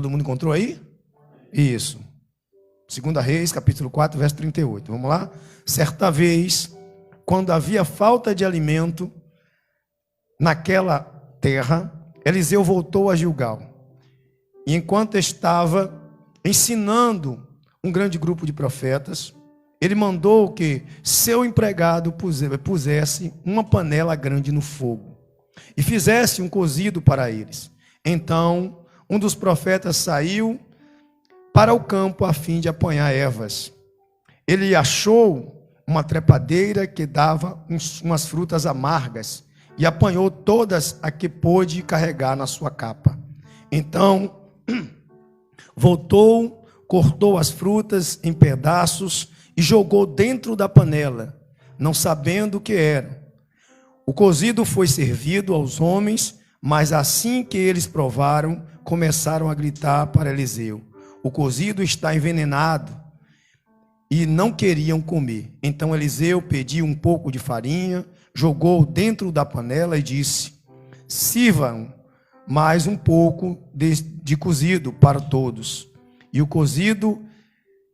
Todo mundo encontrou aí? Isso. 2 Reis, capítulo 4, verso 38. Vamos lá? Certa vez, quando havia falta de alimento naquela terra, Eliseu voltou a Gilgal. E enquanto estava ensinando um grande grupo de profetas, ele mandou que seu empregado pusesse uma panela grande no fogo e fizesse um cozido para eles. Então, um dos profetas saiu para o campo a fim de apanhar ervas. Ele achou uma trepadeira que dava umas frutas amargas e apanhou todas a que pôde carregar na sua capa. Então, voltou, cortou as frutas em pedaços e jogou dentro da panela, não sabendo o que era. O cozido foi servido aos homens, mas assim que eles provaram, começaram a gritar para Eliseu: o cozido está envenenado, e não queriam comer. Então Eliseu pediu um pouco de farinha, jogou dentro da panela e disse: sirvam mais um pouco de cozido para todos. E o cozido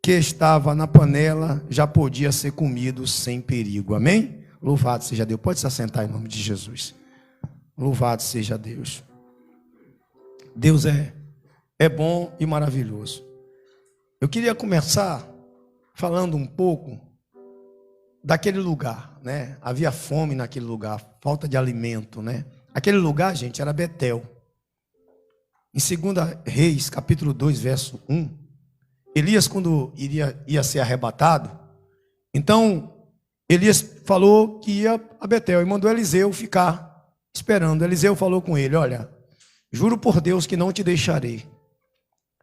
que estava na panela já podia ser comido sem perigo. Amém? Louvado seja Deus. Pode se assentar em nome de Jesus. Louvado seja Deus. Deus é bom e maravilhoso. Eu queria começar falando um pouco daquele lugar, né? Havia fome naquele lugar, falta de alimento, né? Aquele lugar, gente, era Betel. Em 2 Reis, capítulo 2, verso 1, Elias, quando ia ser arrebatado, então Elias falou que ia a Betel e mandou Eliseu ficar esperando. Eliseu falou com ele: olha, juro por Deus que não te deixarei.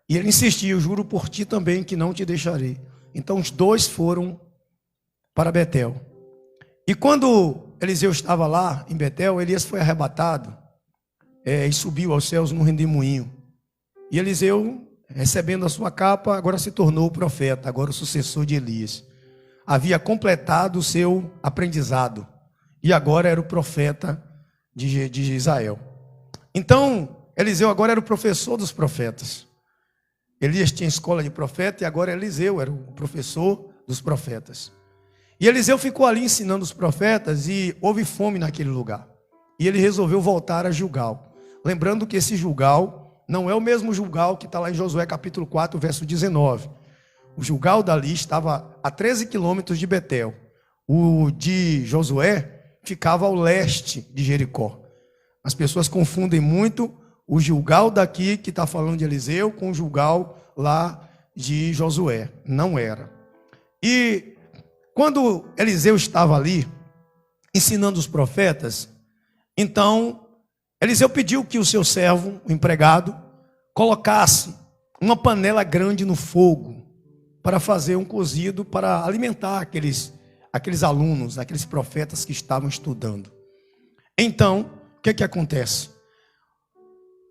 E ele insistiu: juro por ti também que não te deixarei. Então os dois foram para Betel. E quando Eliseu estava lá em Betel, Elias foi arrebatado e subiu aos céus num redemoinho. E Eliseu, recebendo a sua capa, agora se tornou o profeta, agora o sucessor de Elias. Havia completado o seu aprendizado e agora era o profeta de Israel. Então, Eliseu agora era o professor dos profetas. Elias tinha escola de profeta e agora Eliseu era o professor dos profetas. E Eliseu ficou ali ensinando os profetas e houve fome naquele lugar. E ele resolveu voltar a Gilgal. Lembrando que esse Gilgal não é o mesmo Gilgal que está lá em Josué capítulo 4, verso 19. O Gilgal dali estava a 13 quilômetros de Betel. O de Josué ficava ao leste de Jericó. As pessoas confundem muito o Gilgal daqui, que está falando de Eliseu, com o Gilgal lá de Josué. Não era. E quando Eliseu estava ali, ensinando os profetas, então Eliseu pediu que o seu servo, o empregado, colocasse uma panela grande no fogo para fazer um cozido para alimentar aqueles alunos, aqueles profetas que estavam estudando. Então, o que acontece?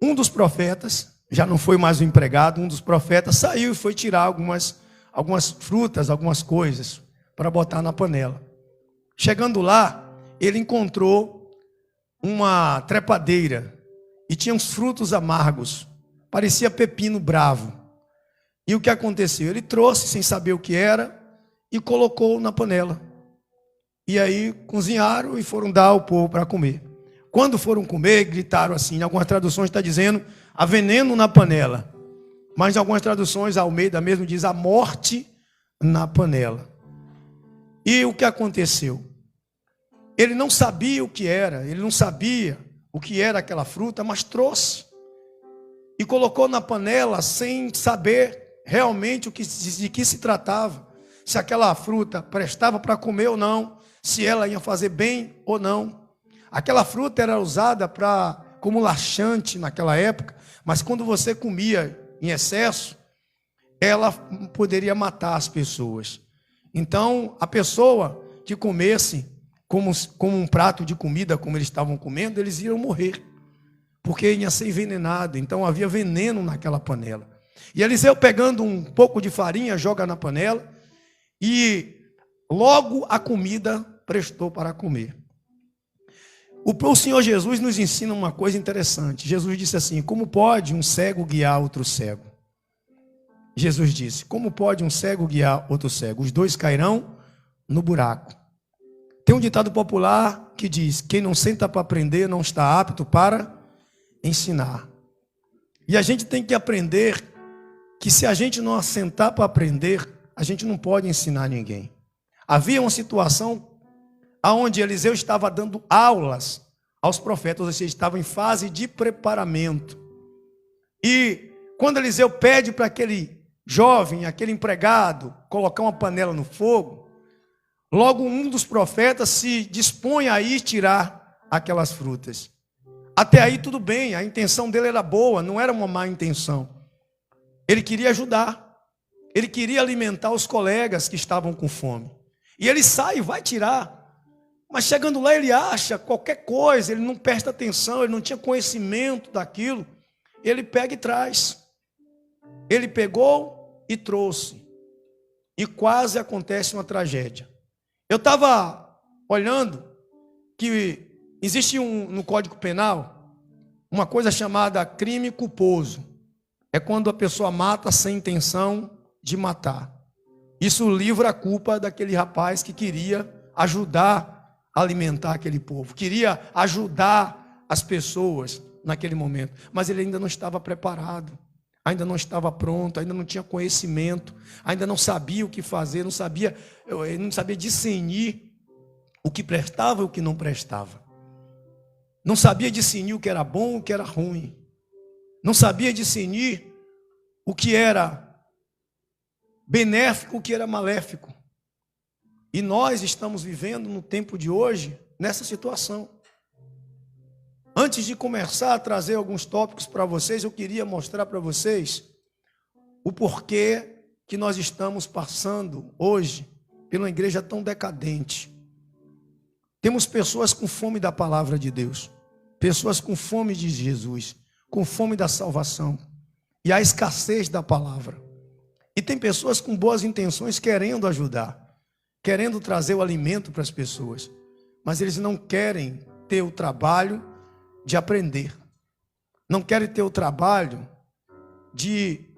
Um dos profetas, já não foi mais o empregado, um dos profetas saiu e foi tirar algumas frutas, algumas coisas para botar na panela. Chegando lá, ele encontrou uma trepadeira e tinha uns frutos amargos, parecia pepino bravo. E o que aconteceu? Ele trouxe sem saber o que era e colocou na panela. E aí cozinharam e foram dar ao povo para comer. Quando foram comer, gritaram assim. Em algumas traduções está dizendo: há veneno na panela. Mas em algumas traduções, a Almeida mesmo diz: a morte na panela. E o que aconteceu? Ele não sabia o que era, ele não sabia o que era aquela fruta, mas trouxe. E colocou na panela sem saber realmente de que se tratava. Se aquela fruta prestava para comer ou não, se ela ia fazer bem ou não. Aquela fruta era usada como laxante naquela época, mas quando você comia em excesso, ela poderia matar as pessoas. Então, a pessoa que comesse como um prato de comida, como eles estavam comendo, eles iam morrer, porque ia ser envenenado. Então havia veneno naquela panela. E Eliseu, pegando um pouco de farinha, joga na panela, e logo a comida prestou para comer. O Senhor Jesus nos ensina uma coisa interessante. Jesus disse assim: como pode um cego guiar outro cego? Jesus disse: como pode um cego guiar outro cego? Os dois cairão no buraco. Tem um ditado popular que diz: quem não senta para aprender não está apto para ensinar. E a gente tem que aprender que se a gente não assentar para aprender, a gente não pode ensinar ninguém. Havia uma situação onde Eliseu estava dando aulas aos profetas, ou seja, estava em fase de preparamento. E quando Eliseu pede para aquele jovem, aquele empregado, colocar uma panela no fogo, logo um dos profetas se dispõe a ir tirar aquelas frutas. Até aí tudo bem, a intenção dele era boa, não era uma má intenção. Ele queria ajudar, ele queria alimentar os colegas que estavam com fome. E ele sai e vai tirar. Mas chegando lá ele acha qualquer coisa, ele não presta atenção, ele não tinha conhecimento daquilo. Ele pega e traz. Ele pegou e trouxe. E quase acontece uma tragédia. Eu estava olhando que existe no Código Penal uma coisa chamada crime culposo. É quando a pessoa mata sem intenção de matar. Isso livra a culpa daquele rapaz que queria ajudar a alimentar aquele povo, queria ajudar as pessoas naquele momento, mas ele ainda não estava preparado, ainda não estava pronto, ainda não tinha conhecimento, ainda não sabia o que fazer, ele não sabia discernir o que prestava e o que não prestava. Não sabia discernir o que era bom e o que era ruim. Não sabia discernir o que era benéfico, o que era maléfico. E nós estamos vivendo no tempo de hoje nessa situação. Antes de começar a trazer alguns tópicos para vocês, eu queria mostrar para vocês o porquê que nós estamos passando hoje por uma igreja tão decadente. Temos pessoas com fome da palavra de Deus, pessoas com fome de Jesus, com fome da salvação, e a escassez da palavra. E tem pessoas com boas intenções querendo ajudar, querendo trazer o alimento para as pessoas, mas eles não querem ter o trabalho de aprender, não querem ter o trabalho de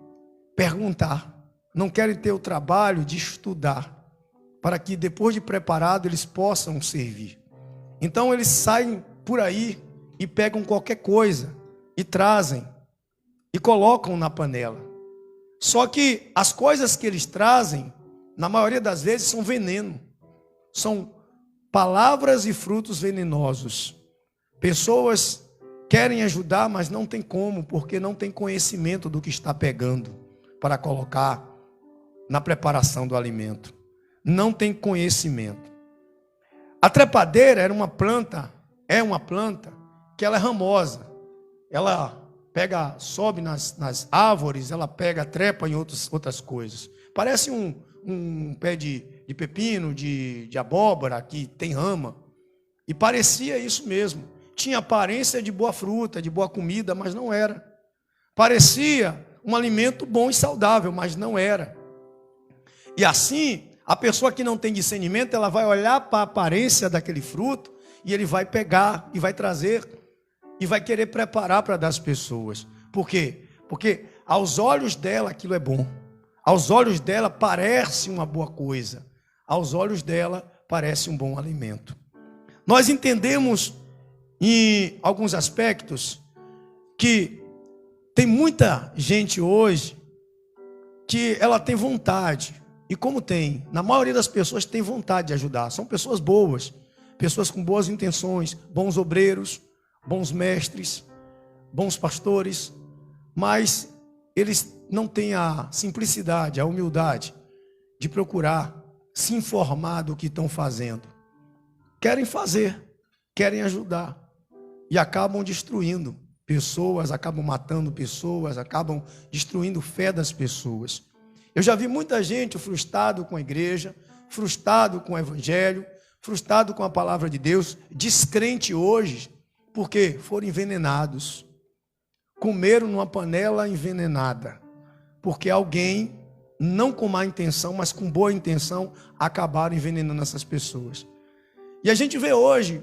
perguntar, não querem ter o trabalho de estudar, para que depois de preparado eles possam servir. Então eles saem por aí e pegam qualquer coisa e trazem e colocam na panela. Só que as coisas que eles trazem, na maioria das vezes, são veneno. São palavras e frutos venenosos. Pessoas querem ajudar, mas não tem como, porque não tem conhecimento do que está pegando para colocar na preparação do alimento. Não tem conhecimento. A trepadeira é uma planta que ela é ramosa. Ela sobe nas árvores, ela trepa em outras coisas. Parece um pé de pepino, de abóbora, que tem rama. E parecia isso mesmo. Tinha aparência de boa fruta, de boa comida, mas não era. Parecia um alimento bom e saudável, mas não era. E assim, a pessoa que não tem discernimento, ela vai olhar para a aparência daquele fruto, e ele vai pegar e vai trazer e vai querer preparar para dar às pessoas. Por quê? Porque aos olhos dela aquilo é bom. Aos olhos dela parece uma boa coisa. Aos olhos dela parece um bom alimento. Nós entendemos em alguns aspectos que tem muita gente hoje que ela tem vontade. E como tem? Na maioria das pessoas tem vontade de ajudar. São pessoas boas, pessoas com boas intenções, bons obreiros, bons mestres, bons pastores, mas eles não têm a simplicidade, a humildade de procurar se informar do que estão fazendo. Querem fazer, querem ajudar e acabam destruindo pessoas, acabam matando pessoas, acabam destruindo a fé das pessoas. Eu já vi muita gente frustrado com a igreja, frustrado com o evangelho, frustrado com a palavra de Deus, descrente hoje, porque foram envenenados, comeram numa panela envenenada, porque alguém, não com má intenção, mas com boa intenção, acabaram envenenando essas pessoas. E a gente vê hoje,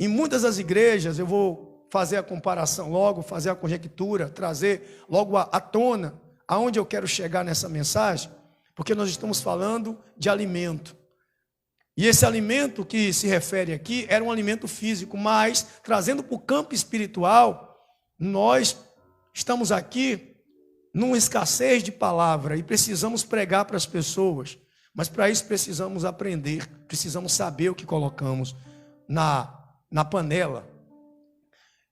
Em muitas das igrejas, eu vou fazer a comparação logo, fazer a conjectura, trazer logo à tona aonde eu quero chegar nessa mensagem, porque nós estamos falando de alimento. E esse alimento que se refere aqui era um alimento físico, mas trazendo para o campo espiritual, nós estamos aqui numa escassez de palavra e precisamos pregar para as pessoas. Mas para isso precisamos aprender, precisamos saber o que colocamos na panela.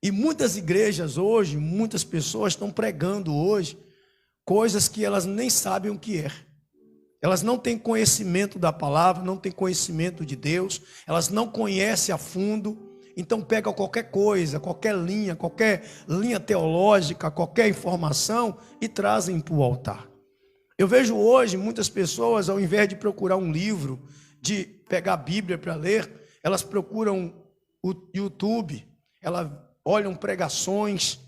E muitas igrejas hoje, muitas pessoas estão pregando hoje coisas que elas nem sabem o que é. Elas não têm conhecimento da palavra, não têm conhecimento de Deus, elas não conhecem a fundo, então pegam qualquer coisa, qualquer linha teológica, qualquer informação e trazem para o altar. Eu vejo hoje muitas pessoas, ao invés de procurar um livro, de pegar a Bíblia para ler, elas procuram o YouTube, elas olham pregações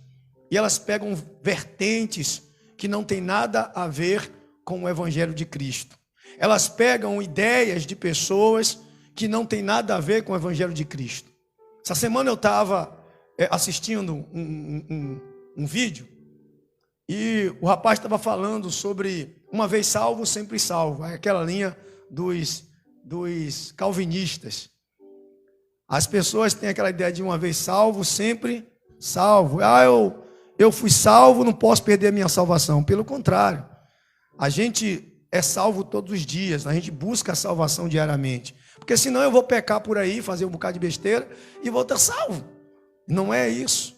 e elas pegam vertentes que não tem nada a ver com o Evangelho de Cristo. Elas pegam ideias de pessoas que não tem nada a ver com o Evangelho de Cristo. Essa semana eu estava assistindo um vídeo e o rapaz estava falando sobre uma vez salvo, sempre salvo. Aquela linha dos calvinistas. As pessoas têm aquela ideia de uma vez salvo, sempre salvo. Eu fui salvo, não posso perder a minha salvação. Pelo contrário, a gente é salvo todos os dias, a gente busca a salvação diariamente. Porque senão eu vou pecar por aí, fazer um bocado de besteira e vou estar salvo. Não é isso.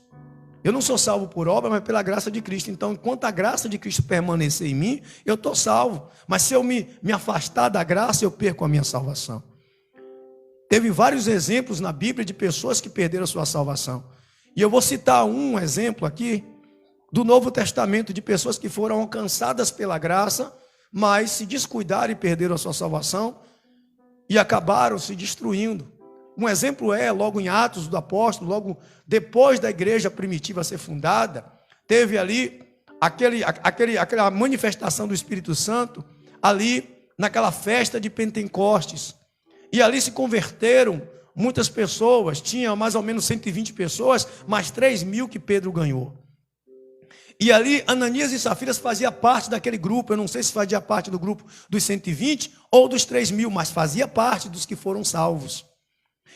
Eu não sou salvo por obra, mas pela graça de Cristo. Então, enquanto a graça de Cristo permanecer em mim, eu estou salvo. Mas se eu me afastar da graça, eu perco a minha salvação. Teve vários exemplos na Bíblia de pessoas que perderam a sua salvação. E eu vou citar um exemplo aqui do Novo Testamento de pessoas que foram alcançadas pela graça, mas se descuidaram e perderam a sua salvação e acabaram se destruindo. Um exemplo é, logo em Atos do Apóstolo, logo depois da igreja primitiva ser fundada, teve ali aquela manifestação do Espírito Santo, ali naquela festa de Pentecostes. E ali se converteram muitas pessoas, tinha mais ou menos 120 pessoas, mais 3.000 que Pedro ganhou. E ali Ananias e Safiras fazia parte daquele grupo, eu não sei se fazia parte do grupo dos 120 ou dos 3.000, mas fazia parte dos que foram salvos.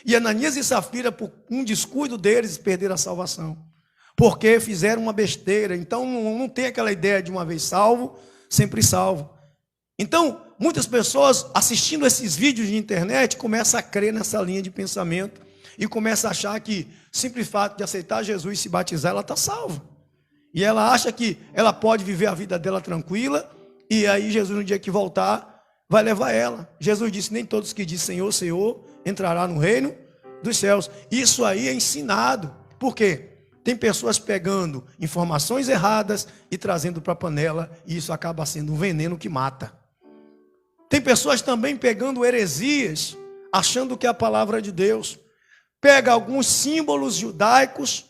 E Ananias e Safira, por um descuido deles, perderam a salvação. Porque fizeram uma besteira. Então não tem aquela ideia de uma vez salvo, sempre salvo. Então, muitas pessoas assistindo esses vídeos de internet começam a crer nessa linha de pensamento e começam a achar que simples fato de aceitar Jesus e se batizar, ela está salva. E ela acha que ela pode viver a vida dela tranquila e aí Jesus, no dia que voltar, vai levar ela. Jesus disse, nem todos que dizem Senhor, Senhor, entrará no reino dos céus. Isso aí é ensinado. Por quê? Tem pessoas pegando informações erradas e trazendo para a panela, e isso acaba sendo um veneno que mata. Tem pessoas também pegando heresias, achando que é a palavra de Deus. Pega alguns símbolos judaicos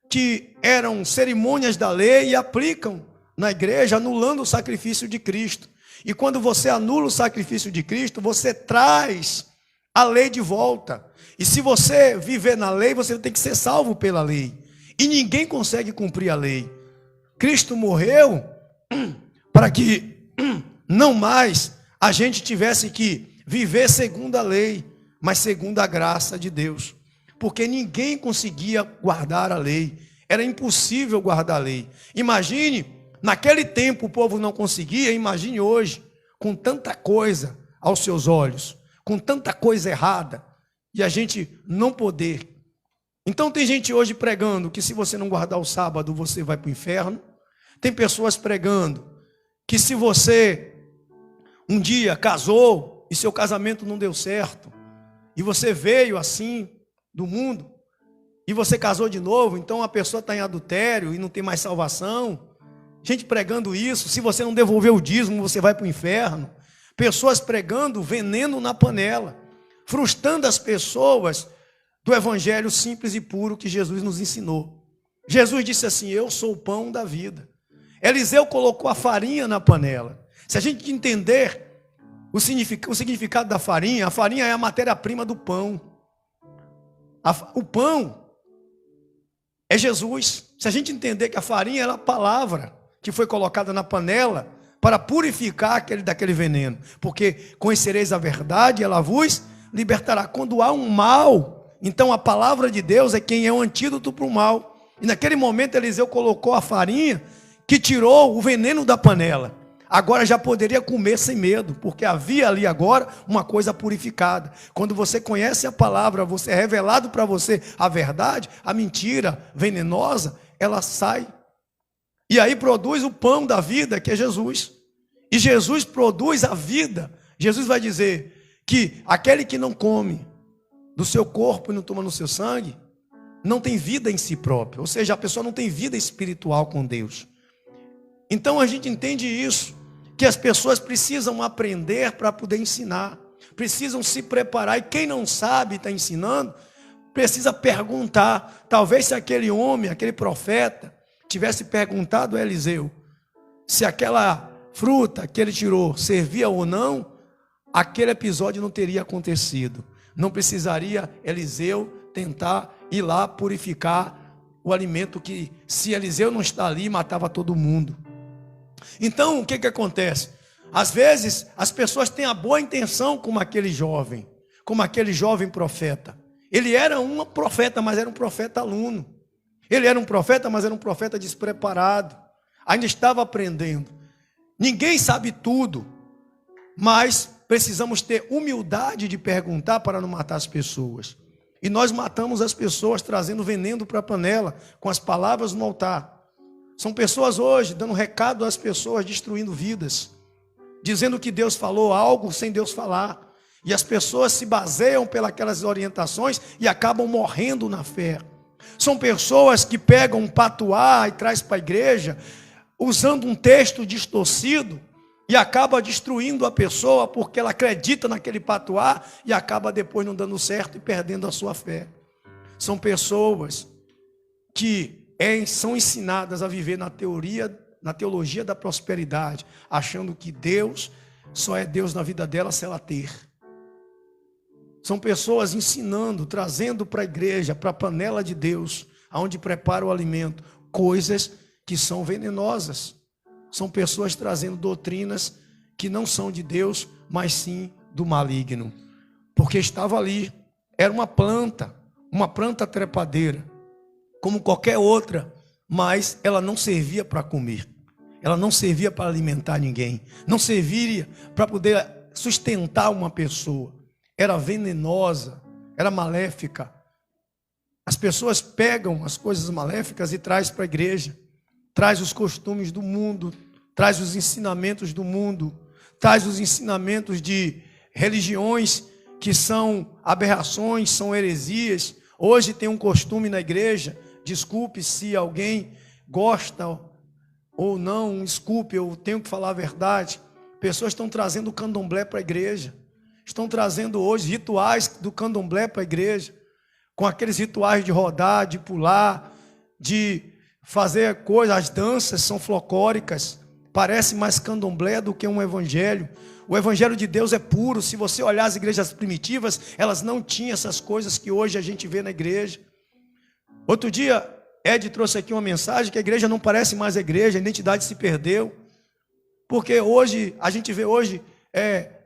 que eram cerimônias da lei e aplicam na igreja, anulando o sacrifício de Cristo. E quando você anula o sacrifício de Cristo, você traz a lei de volta. E se você viver na lei, você tem que ser salvo pela lei. E ninguém consegue cumprir a lei. Cristo morreu para que não mais a gente tivesse que viver segundo a lei, mas segundo a graça de Deus. Porque ninguém conseguia guardar a lei. Era impossível guardar a lei. Imagine, naquele tempo o povo não conseguia, imagine hoje, com tanta coisa aos seus olhos, com tanta coisa errada, e a gente não poder. Então tem gente hoje pregando que se você não guardar o sábado, você vai para o inferno. Tem pessoas pregando que se você um dia casou e seu casamento não deu certo, e você veio assim do mundo, e você casou de novo, então a pessoa está em adultério e não tem mais salvação. Gente pregando isso, se você não devolver o dízimo, você vai para o inferno. Pessoas pregando veneno na panela, frustrando as pessoas do evangelho simples e puro que Jesus nos ensinou. Jesus disse assim, eu sou o pão da vida. Eliseu colocou a farinha na panela. Se a gente entender o significado da farinha, a farinha é a matéria-prima do pão. O pão é Jesus. Se a gente entender que a farinha era a palavra que foi colocada na panela para purificar daquele veneno. Porque conhecereis a verdade, ela vos libertará. Quando há um mal, então a palavra de Deus é quem é o antídoto para o mal. E naquele momento Eliseu colocou a farinha que tirou o veneno da panela. Agora já poderia comer sem medo, porque havia ali agora uma coisa purificada. Quando você conhece a palavra, você é revelado para você a verdade, a mentira venenosa, ela sai. E aí produz o pão da vida, que é Jesus. E Jesus produz a vida. Jesus vai dizer que aquele que não come do seu corpo e não toma no seu sangue, não tem vida em si próprio. Ou seja, a pessoa não tem vida espiritual com Deus. Então a gente entende isso, que as pessoas precisam aprender para poder ensinar, precisam se preparar, e quem não sabe, está ensinando, precisa perguntar. Talvez se aquele homem, aquele profeta, tivesse perguntado a Eliseu, se aquela fruta que ele tirou servia ou não, aquele episódio não teria acontecido, não precisaria Eliseu tentar ir lá purificar o alimento que, se Eliseu não está ali, matava todo mundo. Então, o que acontece? Às vezes, as pessoas têm a boa intenção como aquele jovem profeta. Ele era um profeta, mas era um profeta aluno. Ele era um profeta, mas era um profeta despreparado. Ainda estava aprendendo. Ninguém sabe tudo, mas precisamos ter humildade de perguntar para não matar as pessoas. E nós matamos as pessoas trazendo veneno para a panela, com as palavras no altar. São pessoas hoje dando recado às pessoas, destruindo vidas, dizendo que Deus falou algo sem Deus falar. E as pessoas se baseiam pelas orientações e acabam morrendo na fé. São pessoas que pegam um patuá e traz para a igreja, usando um texto distorcido, e acaba destruindo a pessoa porque ela acredita naquele patuá e acaba depois não dando certo e perdendo a sua fé. São pessoas que são ensinadas a viver na teologia da prosperidade, achando que Deus só é Deus na vida dela se ela ter. São pessoas ensinando, trazendo para a igreja, para a panela de Deus, aonde prepara o alimento, coisas que são venenosas. São pessoas trazendo doutrinas que não são de Deus, mas sim do maligno. Porque estava ali, era uma planta trepadeira, como qualquer outra, mas ela não servia para comer, ela não servia para alimentar ninguém, não servia para poder sustentar uma pessoa, era venenosa, era maléfica. As pessoas pegam as coisas maléficas e trazem para a igreja, traz os costumes do mundo, traz os ensinamentos do mundo, traz os ensinamentos de religiões que são aberrações, são heresias. Hoje tem um costume na igreja, desculpe se alguém gosta ou não, desculpe, eu tenho que falar a verdade. Pessoas estão trazendo o candomblé para a igreja, estão trazendo hoje rituais do candomblé para a igreja, com aqueles rituais de rodar, de pular, de fazer coisas, as danças são folclóricas, parece mais candomblé do que um evangelho. O evangelho de Deus é puro. Se você olhar as igrejas primitivas, elas não tinham essas coisas que hoje a gente vê na igreja. Outro dia, Ed trouxe aqui uma mensagem que a igreja não parece mais a igreja, a identidade se perdeu. Porque hoje, a gente vê hoje,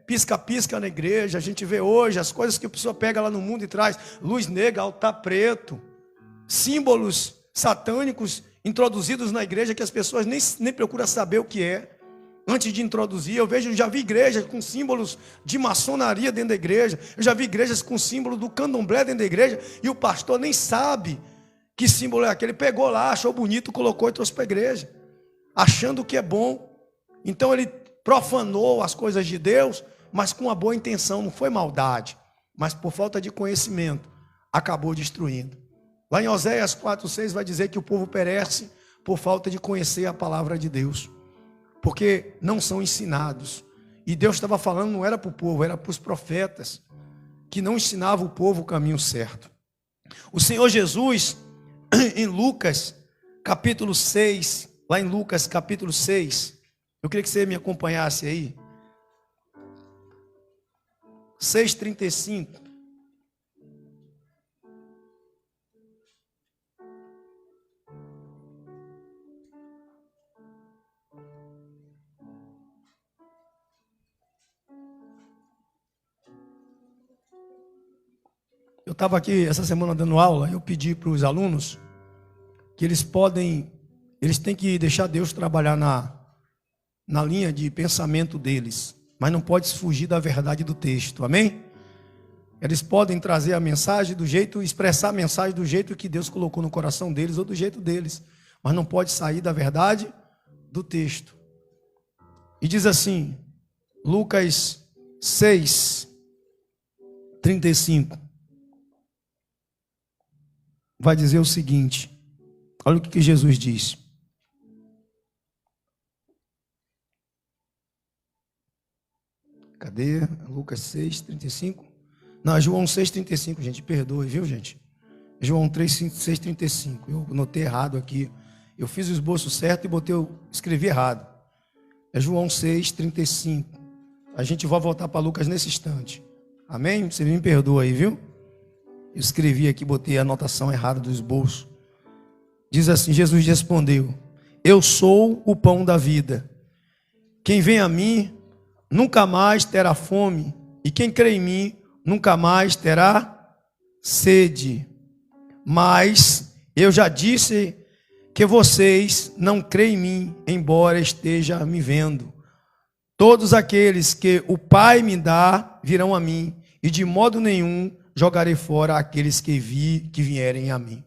pisca-pisca na igreja, a gente vê hoje as coisas que a pessoa pega lá no mundo e traz, luz negra, altar preto, símbolos satânicos introduzidos na igreja que as pessoas nem procuram saber o que é. Antes de introduzir, já vi igrejas com símbolos de maçonaria dentro da igreja, eu já vi igrejas com símbolo do candomblé dentro da igreja, e o pastor nem sabe que símbolo é aquele, pegou lá, achou bonito, colocou e trouxe para a igreja, achando que é bom. Então ele profanou as coisas de Deus, mas com uma boa intenção, não foi maldade, mas por falta de conhecimento, acabou destruindo. Lá em Oséias 4:6 vai dizer que o povo perece por falta de conhecer a palavra de Deus, porque não são ensinados. E Deus estava falando, não era para o povo, era para os profetas, que não ensinavam o povo o caminho certo. O Senhor Jesus, em Lucas capítulo 6, lá em Lucas capítulo 6, eu queria que você me acompanhasse aí, 6:35. Eu estava aqui essa semana dando aula, eu pedi para os alunos que eles têm que deixar Deus trabalhar na linha de pensamento deles, mas não pode fugir da verdade do texto, amém? Eles podem trazer a mensagem expressar a mensagem do jeito que Deus colocou no coração deles ou do jeito deles, mas não pode sair da verdade do texto. E diz assim, Lucas 6, 35, vai dizer o seguinte, olha o que Jesus diz. Cadê? Lucas 6, 35? Não, João 6, 35, gente, perdoe, viu, gente? João 3, 6, 35, eu notei errado aqui. Eu fiz o esboço certo e escrevi errado. É João 6, 35. A gente vai voltar para Lucas nesse instante. Amém? Você me perdoa aí, viu? Eu escrevi aqui, botei a anotação errada do esboço. Diz assim, Jesus respondeu, eu sou o pão da vida. Quem vem a mim nunca mais terá fome, e quem crê em mim nunca mais terá sede. Mas eu já disse que vocês não creem em mim, embora esteja me vendo. Todos aqueles que o Pai me dá virão a mim, e de modo nenhum jogarei fora aqueles que vierem a mim.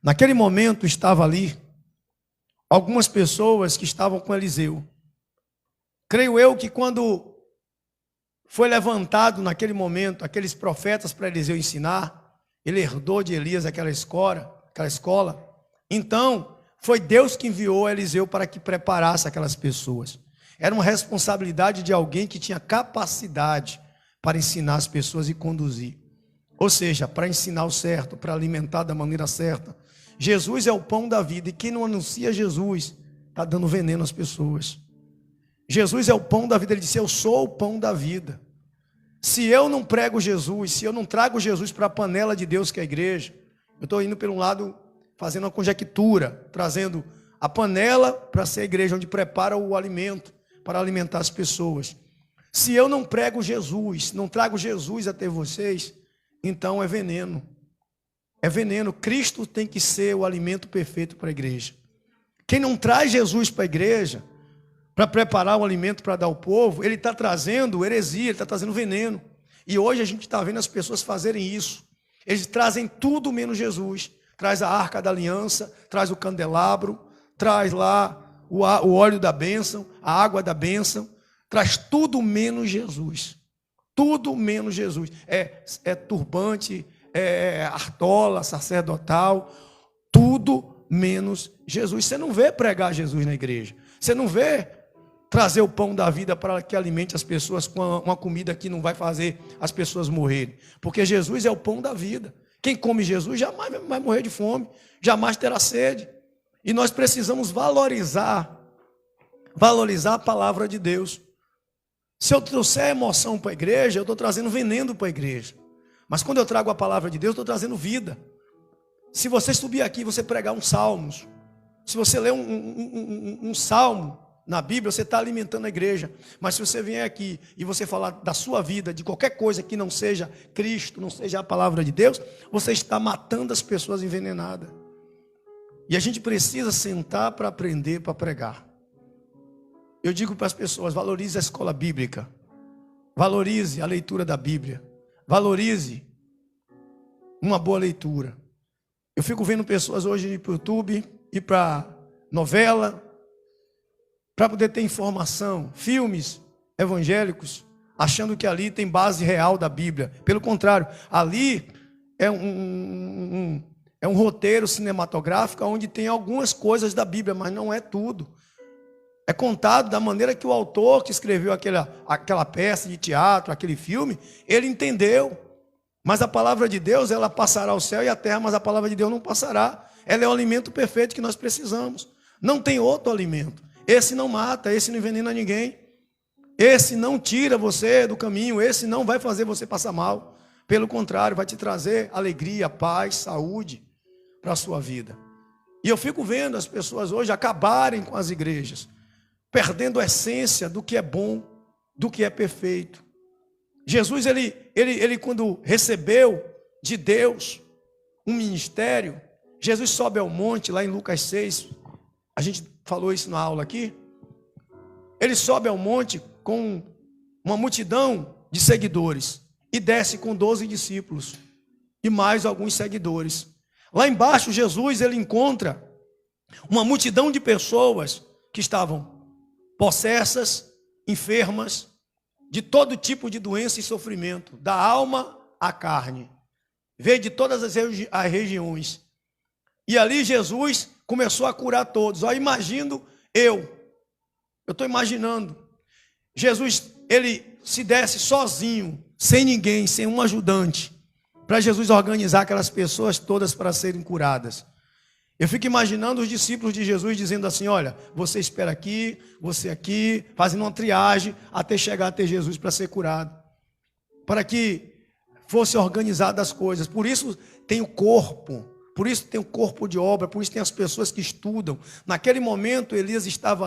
Naquele momento estava ali algumas pessoas que estavam com Eliseu. Creio eu que quando foi levantado naquele momento aqueles profetas para Eliseu ensinar, ele herdou de Elias aquela escola. Então, foi Deus que enviou Eliseu para que preparasse aquelas pessoas. Era uma responsabilidade de alguém que tinha capacidade para ensinar as pessoas e conduzir. Ou seja, para ensinar o certo, para alimentar da maneira certa. Jesus é o pão da vida e quem não anuncia Jesus está dando veneno às pessoas. Jesus é o pão da vida, ele disse, eu sou o pão da vida. Se eu não prego Jesus, se eu não trago Jesus para a panela de Deus que é a igreja, eu estou indo por um lado, fazendo uma conjectura, trazendo a panela para ser a igreja onde prepara o alimento, para alimentar as pessoas. Se eu não prego Jesus, não trago Jesus até vocês, então é veneno. É veneno. Cristo tem que ser o alimento perfeito para a igreja. Quem não traz Jesus para a igreja, para preparar o alimento para dar ao povo, ele está trazendo heresia, ele está trazendo veneno. E hoje a gente está vendo as pessoas fazerem isso. Eles trazem tudo menos Jesus. Traz a arca da aliança, traz o candelabro, traz lá o óleo da bênção, a água da bênção, traz tudo menos Jesus. Tudo menos Jesus. É turbante, é artola, sacerdotal, tudo menos Jesus. Você não vê pregar Jesus na igreja. Você não vê trazer o pão da vida para que alimente as pessoas com uma comida que não vai fazer as pessoas morrerem. Porque Jesus é o pão da vida. Quem come Jesus jamais vai morrer de fome, jamais terá sede. E nós precisamos valorizar a palavra de Deus. Se eu trouxer emoção para a igreja, eu estou trazendo veneno para a igreja. Mas quando eu trago a palavra de Deus, eu estou trazendo vida. Se você subir aqui e você pregar um salmo, se você ler um salmo na Bíblia, você está alimentando a igreja. Mas se você vier aqui e você falar da sua vida, de qualquer coisa que não seja Cristo, não seja a palavra de Deus, você está matando as pessoas envenenadas. E a gente precisa sentar para aprender, para pregar. Eu digo para as pessoas, valorize a escola bíblica. Valorize a leitura da Bíblia. Valorize uma boa leitura. Eu fico vendo pessoas hoje ir para o YouTube, ir para novela, para poder ter informação, filmes evangélicos, achando que ali tem base real da Bíblia. Pelo contrário, ali é um roteiro cinematográfico onde tem algumas coisas da Bíblia, mas não é tudo. É contado da maneira que o autor que escreveu aquela peça de teatro, aquele filme, ele entendeu. Mas a palavra de Deus, ela passará o céu e a terra, mas a palavra de Deus não passará. Ela é o alimento perfeito que nós precisamos. Não tem outro alimento. Esse não mata, esse não envenena ninguém. Esse não tira você do caminho, esse não vai fazer você passar mal. Pelo contrário, vai te trazer alegria, paz, saúde para a sua vida. E eu fico vendo as pessoas hoje acabarem com as igrejas, perdendo a essência do que é bom, do que é perfeito. Jesus, ele quando recebeu de Deus, um ministério. Jesus sobe ao monte, lá em Lucas 6, a gente falou isso na aula aqui. Ele sobe ao monte com uma multidão de seguidores e desce com 12 discípulos e mais alguns seguidores. Lá embaixo, Jesus, ele encontra uma multidão de pessoas que estavam possessas, enfermas, de todo tipo de doença e sofrimento, da alma à carne. Veio de todas as regiões. E ali Jesus começou a curar todos. Eu estou imaginando, Jesus, ele se desse sozinho, sem ninguém, sem um ajudante, para Jesus organizar aquelas pessoas todas para serem curadas. Eu fico imaginando os discípulos de Jesus dizendo assim: olha, você espera aqui, você aqui, fazendo uma triagem até chegar até Jesus para ser curado, para que fosse organizada as coisas. Por isso tem o corpo, por isso tem o corpo de obra, por isso tem as pessoas que estudam. Naquele momento Eliseu estava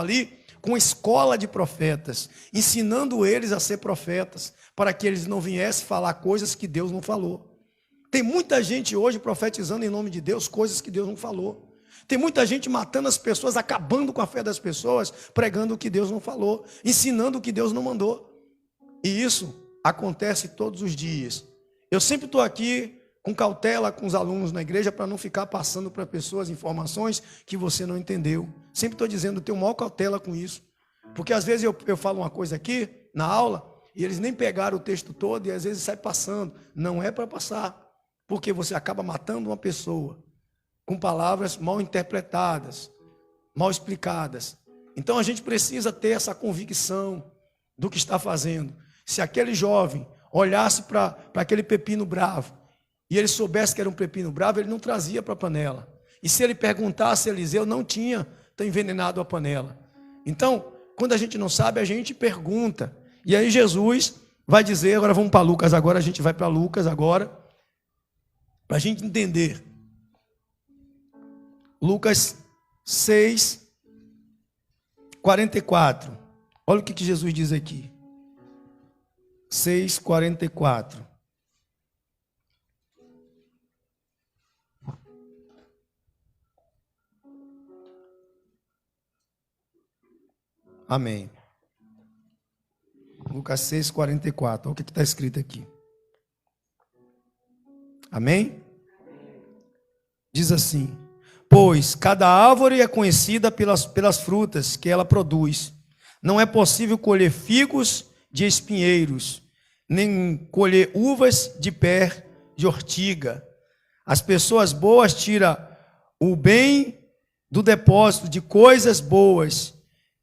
ali com escola de profetas, ensinando eles a ser profetas, para que eles não viessem falar coisas que Deus não falou. Tem muita gente hoje profetizando em nome de Deus coisas que Deus não falou. Tem muita gente matando as pessoas, acabando com a fé das pessoas, pregando o que Deus não falou, ensinando o que Deus não mandou. E isso acontece todos os dias. Eu sempre estou aqui com cautela com os alunos na igreja para não ficar passando para pessoas informações que você não entendeu. Sempre estou dizendo, tenho maior cautela com isso. Porque às vezes eu falo uma coisa aqui na aula e eles nem pegaram o texto todo e às vezes sai passando. Não é para passar. Porque você acaba matando uma pessoa com palavras mal interpretadas, mal explicadas. Então a gente precisa ter essa convicção do que está fazendo. Se aquele jovem olhasse para aquele pepino bravo e ele soubesse que era um pepino bravo, ele não trazia para a panela. E se ele perguntasse a Eliseu, não tinha envenenado a panela. Então, quando a gente não sabe, a gente pergunta. E aí Jesus vai dizer, agora vamos para Lucas, agora a gente vai para Lucas agora, para a gente entender. Lucas 6, 44. Olha o que Jesus diz aqui. 6, 44. Amém. Lucas 6, 44. Olha o que está escrito aqui. Amém? Diz assim: pois cada árvore é conhecida pelas frutas que ela produz. Não é possível colher figos de espinheiros, nem colher uvas de pé de ortiga. As pessoas boas tiram o bem do depósito de coisas boas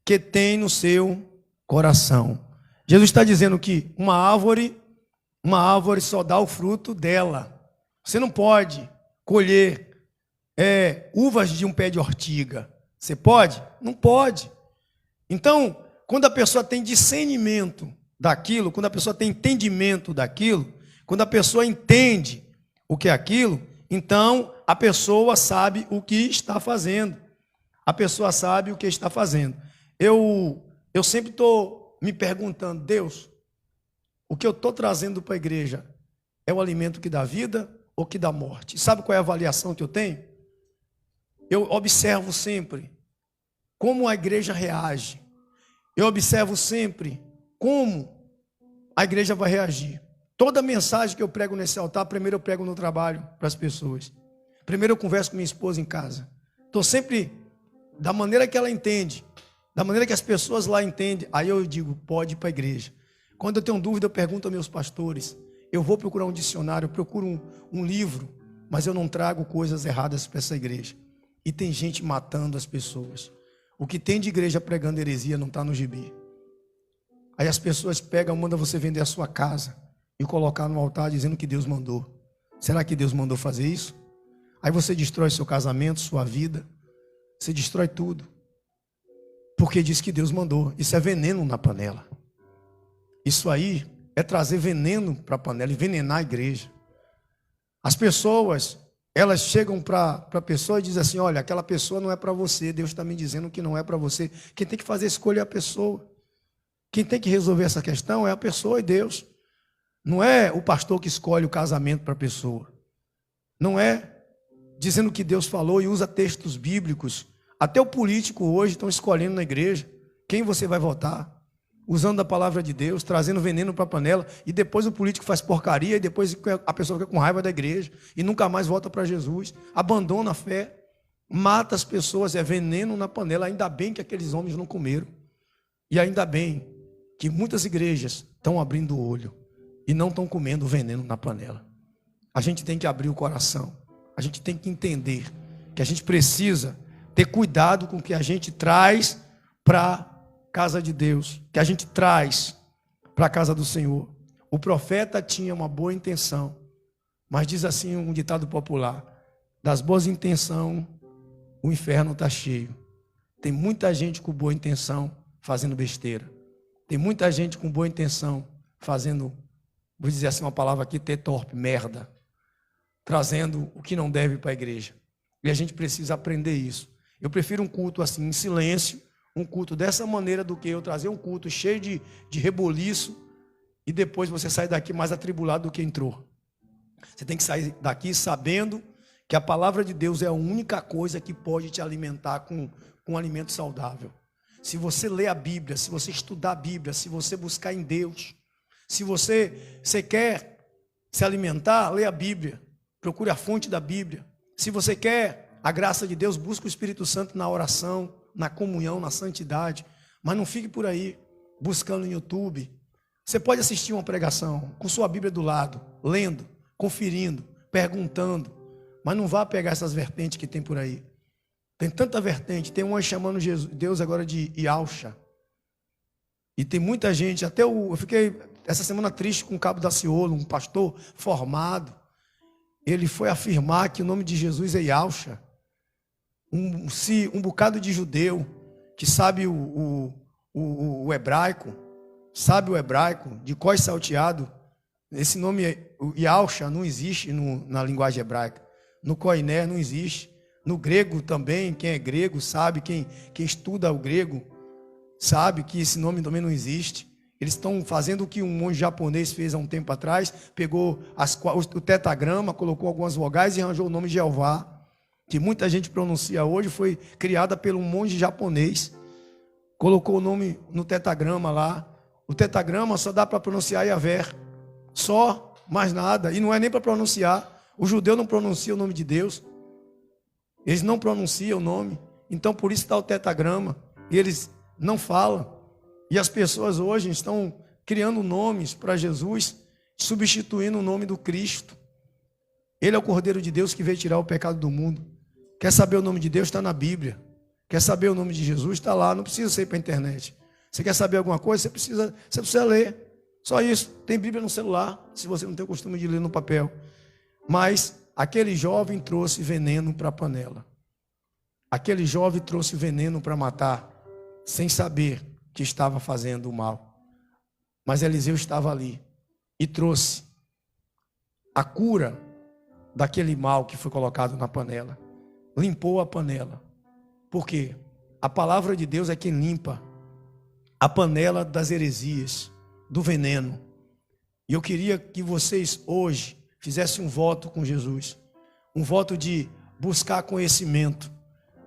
que tem no seu coração. Jesus está dizendo que uma árvore só dá o fruto dela. Você não pode colher uvas de um pé de ortiga. Você pode? Não pode. Então, quando a pessoa tem discernimento daquilo, quando a pessoa tem entendimento daquilo, quando a pessoa entende o que é aquilo, então a pessoa sabe o que está fazendo. A pessoa sabe o que está fazendo. Eu sempre estou me perguntando, Deus, o que eu estou trazendo para a igreja é o alimento que dá vida ou que dá morte? Sabe qual é a avaliação que eu tenho? Eu observo sempre como a igreja reage. Eu observo sempre como a igreja vai reagir. Toda mensagem que eu prego nesse altar, primeiro eu prego no trabalho para as pessoas. Primeiro eu converso com minha esposa em casa. Estou sempre da maneira que ela entende, da maneira que as pessoas lá entendem. Aí eu digo, pode ir para a igreja. Quando eu tenho dúvida, eu pergunto aos meus pastores. Eu vou procurar um dicionário, eu procuro um livro, mas eu não trago coisas erradas para essa igreja. E tem gente matando as pessoas. O que tem de igreja pregando heresia não está no gibi. Aí as pessoas pegam, mandam você vender a sua casa e colocar no altar dizendo que Deus mandou. Será que Deus mandou fazer isso? Aí você destrói seu casamento, sua vida. Você destrói tudo. Porque diz que Deus mandou. Isso é veneno na panela. Isso aí é trazer veneno para a panela, envenenar a igreja. As pessoas, elas chegam para a pessoa e dizem assim, olha, aquela pessoa não é para você, Deus está me dizendo que não é para você. Quem tem que fazer a escolha é a pessoa. Quem tem que resolver essa questão é a pessoa e Deus. Não é o pastor que escolhe o casamento para a pessoa. Não é dizendo o que Deus falou e usa textos bíblicos. Até o político hoje estão escolhendo na igreja quem você vai votar, usando a palavra de Deus, trazendo veneno para a panela, e depois o político faz porcaria, e depois a pessoa fica com raiva da igreja, e nunca mais volta para Jesus, abandona a fé, mata as pessoas, é veneno na panela. Ainda bem que aqueles homens não comeram, e ainda bem que muitas igrejas estão abrindo o olho, e não estão comendo veneno na panela. A gente tem que abrir o coração, a gente tem que entender que a gente precisa ter cuidado com o que a gente traz para a casa de Deus, que a gente traz para a casa do Senhor. O profeta tinha uma boa intenção, mas diz assim um ditado popular: das boas intenções o inferno está cheio. Tem muita gente com boa intenção fazendo besteira. Tem muita gente com boa intenção fazendo, vou dizer assim uma palavra aqui, ter torpe, merda, trazendo o que não deve para a igreja. E a gente precisa aprender isso. Eu prefiro um culto assim, em silêncio, um culto dessa maneira, do que eu trazer um culto cheio de reboliço e depois você sair daqui mais atribulado do que entrou. Você tem que sair daqui sabendo que a palavra de Deus é a única coisa que pode te alimentar com um alimento saudável. Se você ler a Bíblia, se você estudar a Bíblia, se você buscar em Deus, se você quer se alimentar, lê a Bíblia, procure a fonte da Bíblia. Se você quer a graça de Deus, busca o Espírito Santo na oração, na comunhão, na santidade. Mas não fique por aí buscando no YouTube. Você pode assistir uma pregação com sua Bíblia do lado, lendo, conferindo, perguntando, mas não vá pegar essas vertentes que tem por aí. Tem tanta vertente. Tem uma chamando Deus agora de Yalcha. E tem muita gente, eu fiquei essa semana triste com o Cabo Daciolo, um pastor formado. Ele foi afirmar que o nome de Jesus é Yalcha. Um bocado de judeu que sabe o hebraico, de cós salteado. Esse nome, Yalcha, não existe na linguagem hebraica. No koiné não existe. No grego também, quem é grego sabe, quem estuda o grego sabe que esse nome também não existe. Eles estão fazendo o que um monge japonês fez há um tempo atrás, pegou o tetagrama, colocou algumas vogais e arranjou o nome de Jeová, que muita gente pronuncia hoje, foi criada por um monge japonês, colocou o nome no tetagrama lá. O tetagrama só dá para pronunciar Yahvé, só, mais nada, e não é nem para pronunciar. O judeu não pronuncia o nome de Deus, eles não pronunciam o nome, então por isso está o tetagrama, e eles não falam. E as pessoas hoje estão criando nomes para Jesus, substituindo o nome do Cristo. Ele é o Cordeiro de Deus que veio tirar o pecado do mundo. Quer saber o nome de Deus? Está na Bíblia. Quer saber o nome de Jesus? Está lá, não precisa ser para a internet. Você quer saber alguma coisa? Você precisa ler. Só isso. Tem Bíblia no celular, se você não tem o costume de ler no papel. Mas aquele jovem trouxe veneno para a panela. Aquele jovem trouxe veneno para matar, sem saber que estava fazendo o mal. Mas Eliseu estava ali e trouxe a cura daquele mal que foi colocado na panela. Limpou a panela. Por quê? A palavra de Deus é quem limpa a panela das heresias, do veneno. E eu queria que vocês hoje fizessem um voto com Jesus. Um voto de buscar conhecimento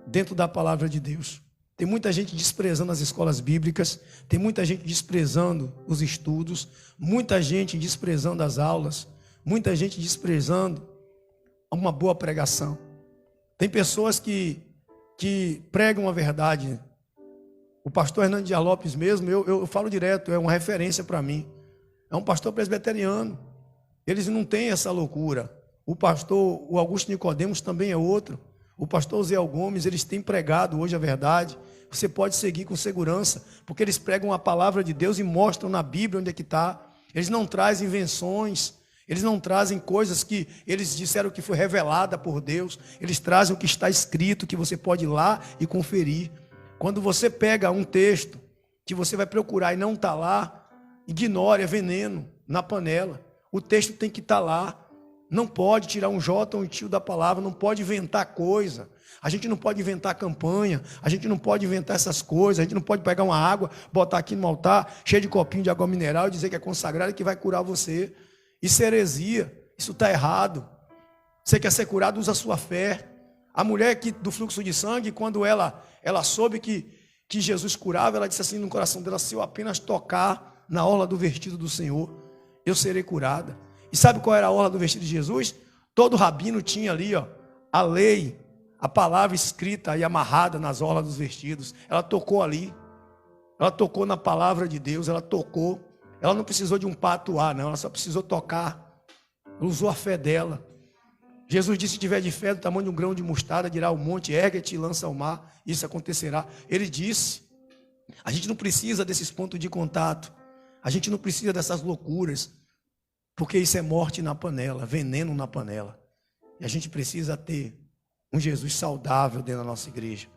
dentro da palavra de Deus. Tem muita gente desprezando as escolas bíblicas, tem muita gente desprezando os estudos, muita gente desprezando as aulas, muita gente desprezando uma boa pregação. Tem pessoas que pregam a verdade. O pastor Hernandes Dias Lopes mesmo, eu falo direto, é uma referência para mim. É um pastor presbiteriano. Eles não têm essa loucura. O Augusto Nicodemos também é outro. O pastor Zé Gomes, eles têm pregado hoje a verdade. Você pode seguir com segurança, porque eles pregam a palavra de Deus e mostram na Bíblia onde é que está. Eles não trazem invenções, eles não trazem coisas que eles disseram que foi revelada por Deus. Eles trazem o que está escrito, que você pode ir lá e conferir. Quando você pega um texto que você vai procurar e não está lá, ignore, é veneno na panela. O texto tem que estar lá. Não pode tirar um J ou um tio da palavra, não pode inventar coisa. A gente não pode inventar campanha, a gente não pode inventar essas coisas, a gente não pode pegar uma água, botar aqui no altar, cheio de copinho de água mineral e dizer que é consagrado e que vai curar você. Isso é heresia, isso está errado. Você quer ser curado, usa a sua fé. A mulher do fluxo de sangue, quando ela soube que Jesus curava, ela disse assim no coração dela: se eu apenas tocar na orla do vestido do Senhor, eu serei curada. E sabe qual era a orla do vestido de Jesus? Todo rabino tinha ali, a lei, a palavra escrita e amarrada nas orlas dos vestidos. Ela tocou ali. Ela tocou na palavra de Deus, ela tocou. Ela não precisou de um patuá, não, ela só precisou tocar. Ela usou a fé dela. Jesus disse: se tiver de fé do tamanho de um grão de mostarda, dirá ao monte: ergue-te e lança ao mar, isso acontecerá. Ele disse. A gente não precisa desses pontos de contato. A gente não precisa dessas loucuras, porque isso é morte na panela, veneno na panela. E a gente precisa ter um Jesus saudável dentro da nossa igreja.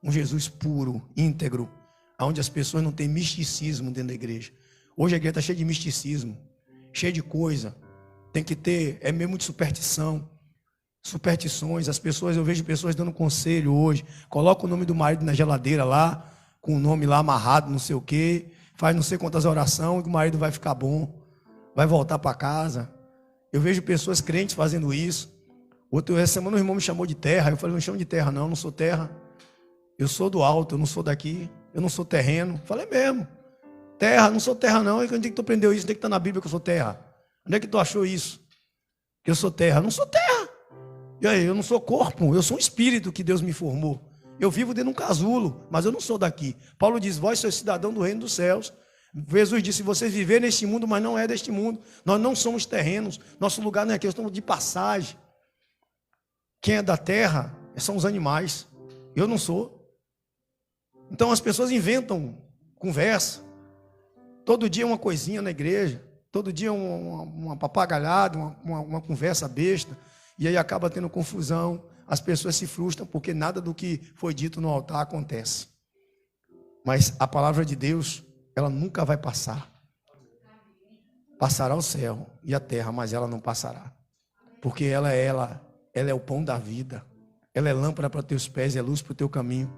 Um Jesus puro, íntegro, onde as pessoas não têm misticismo dentro da igreja. Hoje a igreja está cheia de misticismo, cheia de coisa. Tem que ter, é mesmo de superstição. Superstições, eu vejo pessoas dando conselho hoje, coloca o nome do marido na geladeira lá, com o nome lá amarrado, não sei o quê, faz não sei quantas orações, que o marido vai ficar bom, vai voltar para casa. Eu vejo pessoas crentes fazendo isso. Essa semana o irmão me chamou de terra, eu falei: não chamo de terra não, eu não sou terra, eu sou do alto, eu não sou daqui, eu não sou terreno. Falei mesmo, terra, não sou terra não. Onde é que tu aprendeu isso? Onde é que está na Bíblia que eu sou terra? Onde é que tu achou isso? Que eu sou terra? Não sou terra. E aí, eu não sou corpo, eu sou um espírito que Deus me formou. Eu vivo dentro de um casulo, mas eu não sou daqui. Paulo diz: vós sois cidadão do reino dos céus. Jesus disse: vocês vivem neste mundo, mas não é deste mundo. Nós não somos terrenos, nosso lugar não é aqui, nós estamos de passagem. Quem é da terra são os animais, eu não sou. Então as pessoas inventam conversa. Todo dia uma coisinha na igreja, todo dia uma papagaiada, uma conversa besta. E aí acaba tendo confusão, as pessoas se frustram porque nada do que foi dito no altar acontece. Mas a palavra de Deus, ela nunca vai passar. Passará o céu e a terra, mas ela não passará. Porque ela é o pão da vida. Ela é lâmpada para teus pés, é luz para o teu caminho.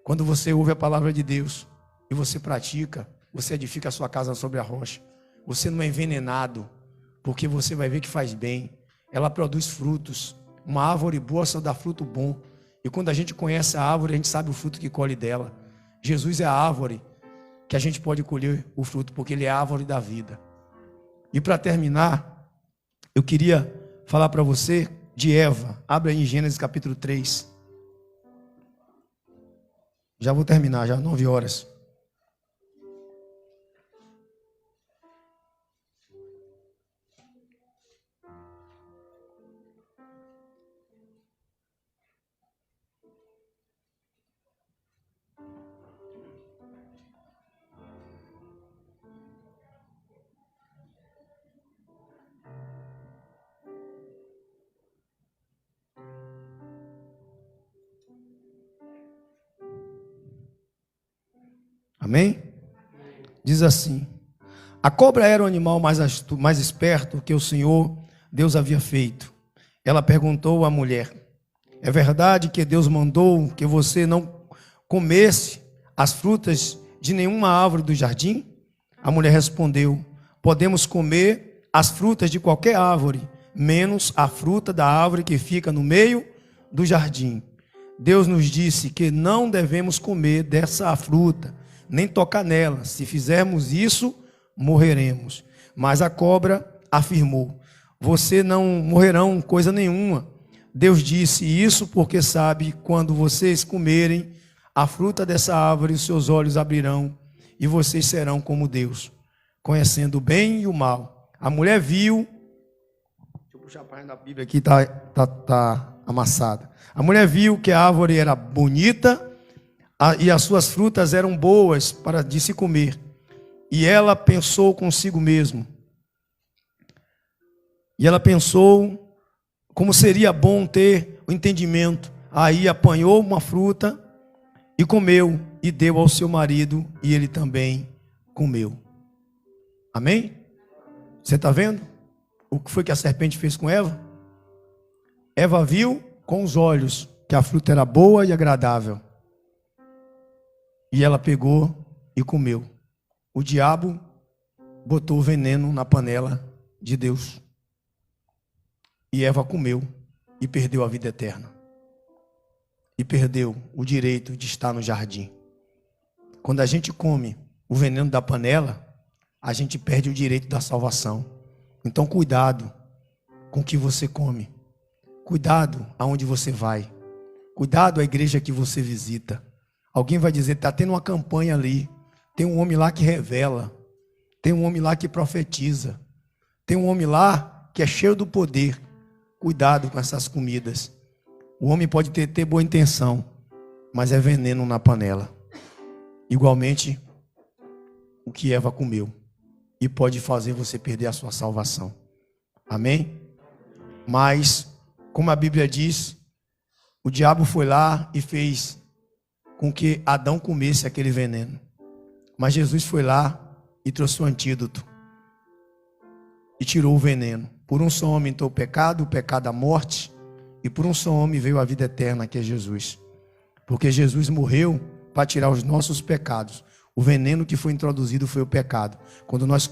Quando você ouve a palavra de Deus e você pratica, você edifica a sua casa sobre a rocha. Você não é envenenado, porque você vai ver que faz bem. Ela produz frutos. Uma árvore boa só dá fruto bom. E quando a gente conhece a árvore, a gente sabe o fruto que colhe dela. Jesus é a árvore que a gente pode colher o fruto, porque Ele é a árvore da vida. E para terminar, eu queria falar para você de Eva. Abre aí em Gênesis capítulo 3. Já vou terminar, já 9 horas. Amém? Diz assim: a cobra era o animal mais esperto que o Senhor Deus havia feito. Ela perguntou à mulher: é verdade que Deus mandou que você não comesse as frutas de nenhuma árvore do jardim? A mulher respondeu: podemos comer as frutas de qualquer árvore, menos a fruta da árvore que fica no meio do jardim. Deus nos disse que não devemos comer dessa fruta, nem tocar nela. Se fizermos isso, morreremos. Mas a cobra afirmou: você não morrerão coisa nenhuma. Deus disse isso porque sabe, quando vocês comerem a fruta dessa árvore, os seus olhos abrirão e vocês serão como Deus, conhecendo o bem e o mal. A mulher viu. Deixa eu puxar a página da Bíblia aqui, tá amassada. A mulher viu que a árvore era bonita e as suas frutas eram boas para de se comer. E ela pensou consigo mesmo. E ela pensou como seria bom ter o entendimento. Aí apanhou uma fruta e comeu, e deu ao seu marido, e ele também comeu. Amém? Você está vendo o que foi que a serpente fez com Eva? Eva viu com os olhos que a fruta era boa e agradável. E ela pegou e comeu. O diabo botou o veneno na panela de Deus. E Eva comeu e perdeu a vida eterna. E perdeu o direito de estar no jardim. Quando a gente come o veneno da panela, a gente perde o direito da salvação. Então cuidado com o que você come. Cuidado aonde você vai. Cuidado a igreja que você visita. Alguém vai dizer, está tendo uma campanha ali. Tem um homem lá que revela. Tem um homem lá que profetiza. Tem um homem lá que é cheio do poder. Cuidado com essas comidas. O homem pode ter boa intenção, mas é veneno na panela. Igualmente, o que Eva comeu. E pode fazer você perder a sua salvação. Amém? Mas, como a Bíblia diz, o diabo foi lá e fez com que Adão comesse aquele veneno. Mas Jesus foi lá e trouxe o antídoto. E tirou o veneno. Por um só homem entrou o pecado a morte. E por um só homem veio a vida eterna, que é Jesus. Porque Jesus morreu para tirar os nossos pecados. O veneno que foi introduzido foi o pecado. Quando nós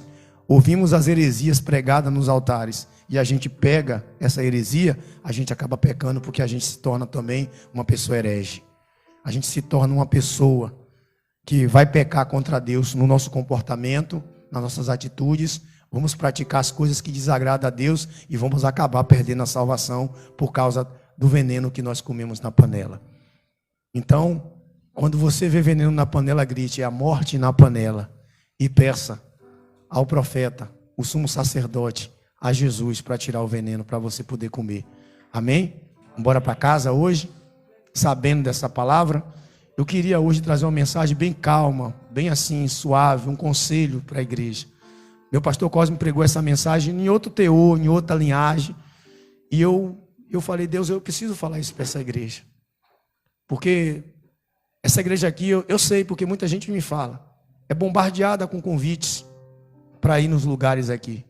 ouvimos as heresias pregadas nos altares e a gente pega essa heresia, a gente acaba pecando, porque a gente se torna também uma pessoa herege. A gente se torna uma pessoa que vai pecar contra Deus no nosso comportamento, nas nossas atitudes. Vamos praticar as coisas que desagradam a Deus e vamos acabar perdendo a salvação por causa do veneno que nós comemos na panela. Então, quando você vê veneno na panela, grite, é a morte na panela. E peça ao profeta, o sumo sacerdote, a Jesus, para tirar o veneno, para você poder comer. Amém? Bora para casa hoje, sabendo dessa palavra. Eu queria hoje trazer uma mensagem bem calma, bem assim, suave, um conselho para a igreja. Meu pastor Cosme pregou essa mensagem em outro teor, em outra linhagem. E eu falei, Deus, eu preciso falar isso para essa igreja. Porque essa igreja aqui, eu sei, porque muita gente me fala, é bombardeada com convites para ir nos lugares aqui.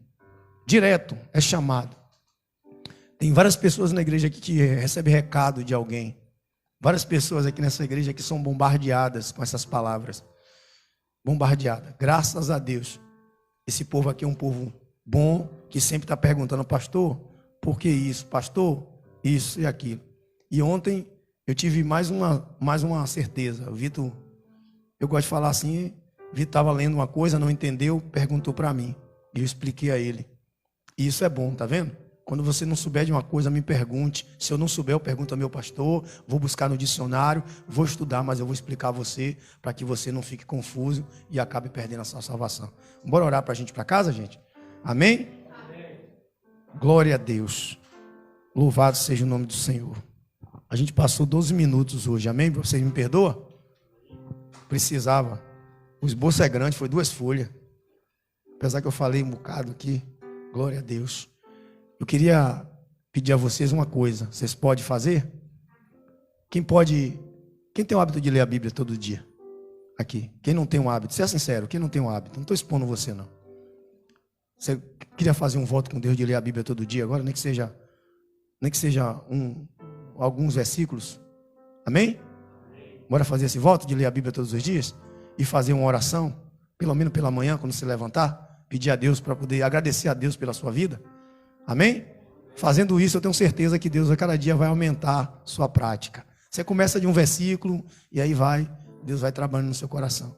Direto, é chamado. Tem várias pessoas na igreja aqui que recebem recado de alguém. Várias pessoas aqui nessa igreja que são bombardeadas com essas palavras. Bombardeada. Graças a Deus. Esse povo aqui é um povo bom, que sempre está perguntando, pastor, por que isso? Pastor, isso e aquilo. E ontem eu tive mais uma certeza. O Vitor, eu gosto de falar assim, o Vitor estava lendo uma coisa, não entendeu, perguntou para mim. E eu expliquei a ele. E isso é bom, tá vendo? Quando você não souber de uma coisa, me pergunte. Se eu não souber, eu pergunto ao meu pastor, vou buscar no dicionário, vou estudar, mas eu vou explicar a você, para que você não fique confuso e acabe perdendo a sua salvação. Bora orar para a gente ir para casa, gente? Amém? Amém? Glória a Deus. Louvado seja o nome do Senhor. A gente passou 12 minutos hoje, amém? Vocês me perdoam? Precisava. O esboço é grande, foi 2 folhas. Apesar que eu falei um bocado aqui. Glória a Deus. Eu queria pedir a vocês uma coisa. Vocês podem fazer? Quem tem o hábito de ler a Bíblia todo dia? Aqui. Quem não tem um hábito? Seja sincero, quem não tem um hábito? Não estou expondo você, não. Você queria fazer um voto com Deus de ler a Bíblia todo dia agora? Nem que seja alguns versículos. Amém? Bora fazer esse voto de ler a Bíblia todos os dias? E fazer uma oração, pelo menos pela manhã, quando se levantar, pedir a Deus para poder agradecer a Deus pela sua vida. Amém? Fazendo isso, eu tenho certeza que Deus a cada dia vai aumentar sua prática. Você começa de um versículo e aí Deus vai trabalhando no seu coração.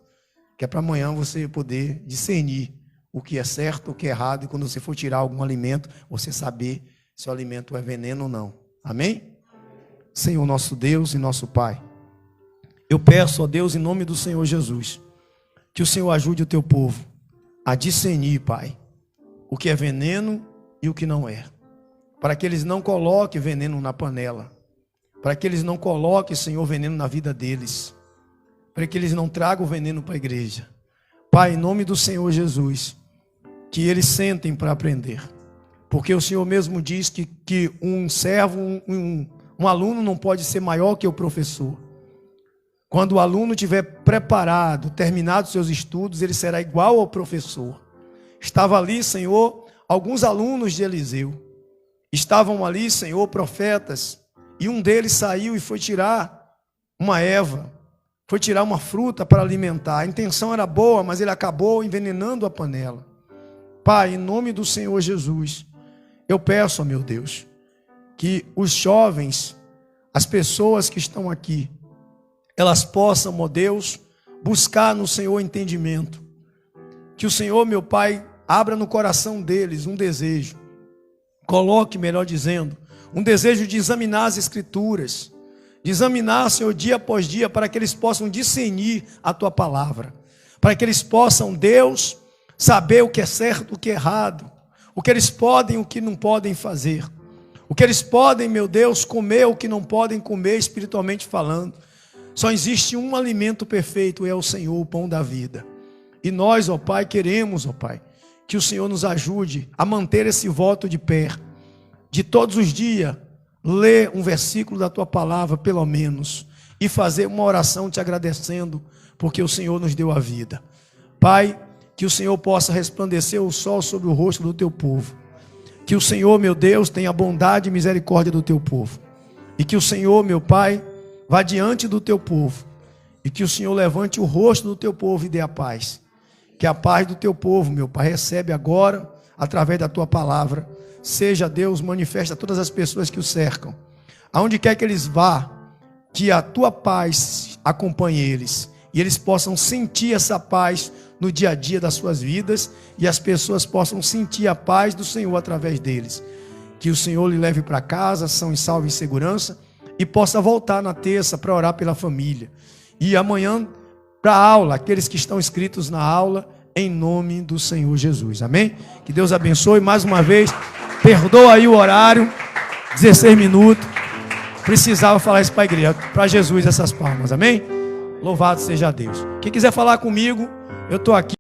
Que é para amanhã você poder discernir o que é certo, o que é errado, e quando você for tirar algum alimento, você saber se o alimento é veneno ou não. Amém? Senhor nosso Deus e nosso Pai, eu peço, ó Deus, em nome do Senhor Jesus, que o Senhor ajude o teu povo a discernir, Pai, o que é veneno e o que não é. Para que eles não coloquem veneno na panela. Para que eles não coloquem, Senhor, veneno na vida deles. Para que eles não tragam o veneno para a igreja. Pai, em nome do Senhor Jesus, que eles sentem para aprender. Porque o Senhor mesmo diz que um servo, um aluno não pode ser maior que o professor. Quando o aluno estiver preparado, terminado seus estudos, ele será igual ao professor. Estava ali, Senhor, alguns alunos de Eliseu. Estavam ali, Senhor, profetas. E um deles saiu e foi tirar uma erva. Foi tirar uma fruta para alimentar. A intenção era boa, mas ele acabou envenenando a panela. Pai, em nome do Senhor Jesus, eu peço, ó meu Deus, que os jovens, as pessoas que estão aqui, elas possam, ó Deus, buscar no Senhor entendimento. Que o Senhor, meu Pai, abra no coração deles um desejo. Coloque, melhor dizendo, um desejo de examinar as Escrituras. De examinar, Senhor, dia após dia, para que eles possam discernir a Tua palavra. Para que eles possam, Deus, saber o que é certo, o que é errado. O que eles podem, o que não podem fazer. O que eles podem, meu Deus, comer, o que não podem comer, espiritualmente falando. Só existe um alimento perfeito, é o Senhor, o pão da vida. E nós, ó Pai, queremos, ó Pai, que o Senhor nos ajude a manter esse voto de pé. De todos os dias, ler um versículo da Tua palavra, pelo menos. E fazer uma oração te agradecendo, porque o Senhor nos deu a vida. Pai, que o Senhor possa resplandecer o sol sobre o rosto do Teu povo. Que o Senhor, meu Deus, tenha bondade e misericórdia do Teu povo. E que o Senhor, meu Pai, vá diante do Teu povo. E que o Senhor levante o rosto do Teu povo e dê a paz. Que a paz do Teu povo, meu Pai, recebe agora, através da Tua palavra. Seja Deus, manifesta a todas as pessoas que o cercam. Aonde quer que eles vá, que a Tua paz acompanhe eles. E eles possam sentir essa paz no dia a dia das suas vidas. E as pessoas possam sentir a paz do Senhor através deles. Que o Senhor lhe leve para casa, são e salvo em segurança. E possa voltar na terça para orar pela família. E amanhã para a aula, aqueles que estão inscritos na aula, em nome do Senhor Jesus. Amém? Que Deus abençoe mais uma vez. Perdoa aí o horário, 16 minutos. Precisava falar isso para a igreja, para Jesus essas palmas. Amém? Louvado seja Deus. Quem quiser falar comigo, eu estou aqui.